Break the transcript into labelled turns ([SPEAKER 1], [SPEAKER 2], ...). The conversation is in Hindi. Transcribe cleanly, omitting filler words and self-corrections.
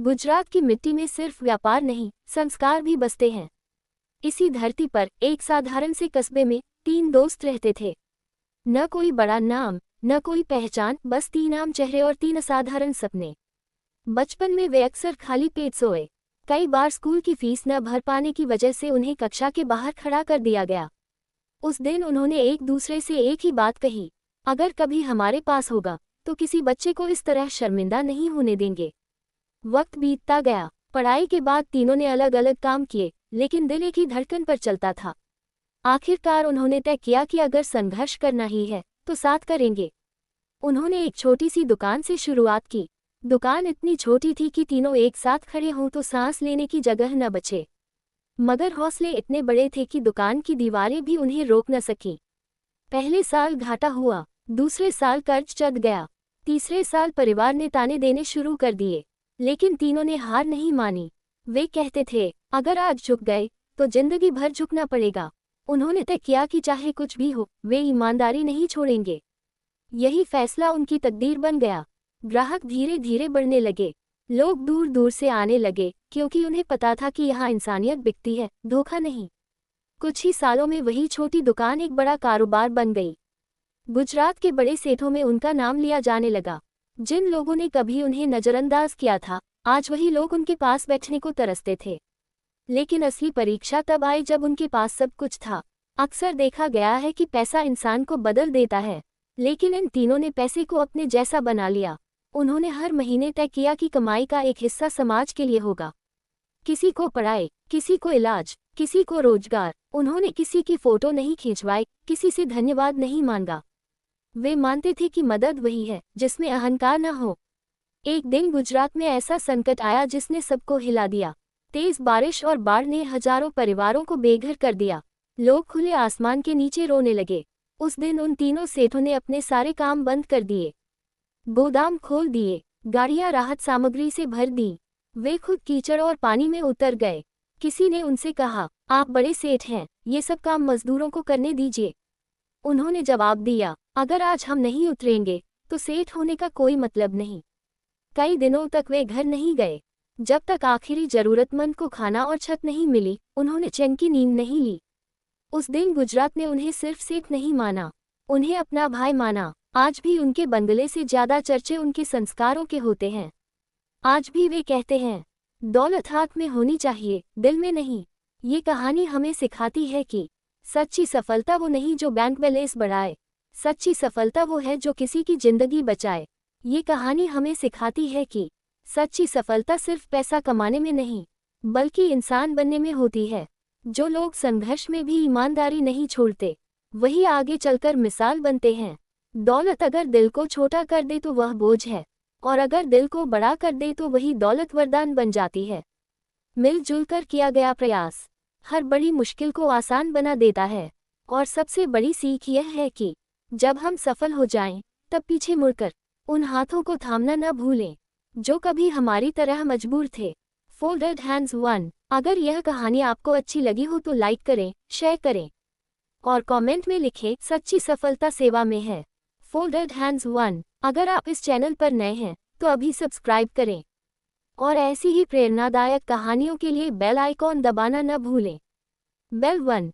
[SPEAKER 1] गुजरात की मिट्टी में सिर्फ व्यापार नहीं, संस्कार भी बसते हैं। इसी धरती पर एक साधारण से कस्बे में 3 दोस्त रहते थे। न कोई बड़ा नाम, न कोई पहचान, बस 3 आम चेहरे और 3 असाधारण सपने। बचपन में वे अक्सर खाली पेट सोए। कई बार स्कूल की फीस न भर पाने की वजह से उन्हें कक्षा के बाहर खड़ा कर दिया गया। उस दिन उन्होंने एक दूसरे से एक ही बात कही, अगर कभी हमारे पास होगा तो किसी बच्चे को इस तरह शर्मिंदा नहीं होने देंगे। वक्त बीतता गया। पढ़ाई के बाद तीनों ने अलग अलग काम किए, लेकिन दिल एक ही धड़कन पर चलता था। आखिरकार उन्होंने तय किया कि अगर संघर्ष करना ही है तो साथ करेंगे। उन्होंने एक छोटी सी दुकान से शुरुआत की। दुकान इतनी छोटी थी कि तीनों एक साथ खड़े हों तो सांस लेने की जगह न बचे, मगर हौसले इतने बड़े थे कि दुकान की दीवारें भी उन्हें रोक न सकीं। पहले साल घाटा हुआ, दूसरे साल कर्ज चढ़ गया, तीसरे साल परिवार ने ताने देने शुरू कर दिए, लेकिन तीनों ने हार नहीं मानी। वे कहते थे, अगर आज झुक गए तो जिंदगी भर झुकना पड़ेगा। उन्होंने तय किया कि चाहे कुछ भी हो, वे ईमानदारी नहीं छोड़ेंगे। यही फैसला उनकी तकदीर बन गया। ग्राहक धीरे धीरे बढ़ने लगे, लोग दूर दूर से आने लगे, क्योंकि उन्हें पता था कि यहाँ इंसानियत बिकती है, धोखा नहीं। कुछ ही सालों में वही छोटी दुकान एक बड़ा कारोबार बन गई। गुजरात के बड़े सेठों में उनका नाम लिया जाने लगा। जिन लोगों ने कभी उन्हें नज़रअंदाज किया था, आज वही लोग उनके पास बैठने को तरसते थे। लेकिन असली परीक्षा तब आई जब उनके पास सब कुछ था। अक्सर देखा गया है कि पैसा इंसान को बदल देता है, लेकिन इन तीनों ने पैसे को अपने जैसा बना लिया। उन्होंने हर महीने तय किया कि कमाई का एक हिस्सा समाज के लिए होगा। किसी को पढ़ाई, किसी को इलाज, किसी को रोजगार। उन्होंने किसी की फोटो नहीं खिंचवाई, किसी से धन्यवाद नहीं मांगा। वे मानते थे कि मदद वही है जिसमें अहंकार न हो। एक दिन गुजरात में ऐसा संकट आया जिसने सबको हिला दिया। तेज बारिश और बाढ़ ने हजारों परिवारों को बेघर कर दिया। लोग खुले आसमान के नीचे रोने लगे। उस दिन उन तीनों सेठों ने अपने सारे काम बंद कर दिए, गोदाम खोल दिए, गाड़ियां राहत सामग्री से भर दी। वे खुद कीचड़ और पानी में उतर गए। किसी ने उनसे कहा, आप बड़े सेठ हैं, ये सब काम मजदूरों को करने दीजिए। उन्होंने जवाब दिया, अगर आज हम नहीं उतरेंगे तो सेठ होने का कोई मतलब नहीं। कई दिनों तक वे घर नहीं गए। जब तक आखिरी जरूरतमंद को खाना और छत नहीं मिली, उन्होंने चैन की नींद नहीं ली। उस दिन गुजरात ने उन्हें सिर्फ सेठ नहीं माना, उन्हें अपना भाई माना। आज भी उनके बंगले से ज्यादा चर्चे उनके संस्कारों के होते हैं। आज भी वे कहते हैं, दौलत हाथ में होनी चाहिए, दिल में नहीं। ये कहानी हमें सिखाती है कि सच्ची सफलता वो नहीं जो बैंक बैलेंस बढ़ाए, सच्ची सफलता वो है जो किसी की जिंदगी बचाए। ये कहानी हमें सिखाती है कि सच्ची सफलता सिर्फ पैसा कमाने में नहीं, बल्कि इंसान बनने में होती है। जो लोग संघर्ष में भी ईमानदारी नहीं छोड़ते, वही आगे चलकर मिसाल बनते हैं। दौलत अगर दिल को छोटा कर दे तो वह बोझ है, और अगर दिल को बड़ा कर दे तो वही दौलत वरदान बन जाती है। मिलजुल कर किया गया प्रयास हर बड़ी मुश्किल को आसान बना देता है। और सबसे बड़ी सीख यह है कि जब हम सफल हो जाएं, तब पीछे मुड़कर उन हाथों को थामना न भूलें जो कभी हमारी तरह मजबूर थे। Folded hands 1। अगर यह कहानी आपको अच्छी लगी हो तो लाइक करें, शेयर करें और कमेंट में लिखें, सच्ची सफलता सेवा में है। Folded hands 1। अगर आप इस चैनल पर नए हैं तो अभी सब्सक्राइब करें और ऐसी ही प्रेरणादायक कहानियों के लिए बेल आइकॉन दबाना न भूलें। बेल 1।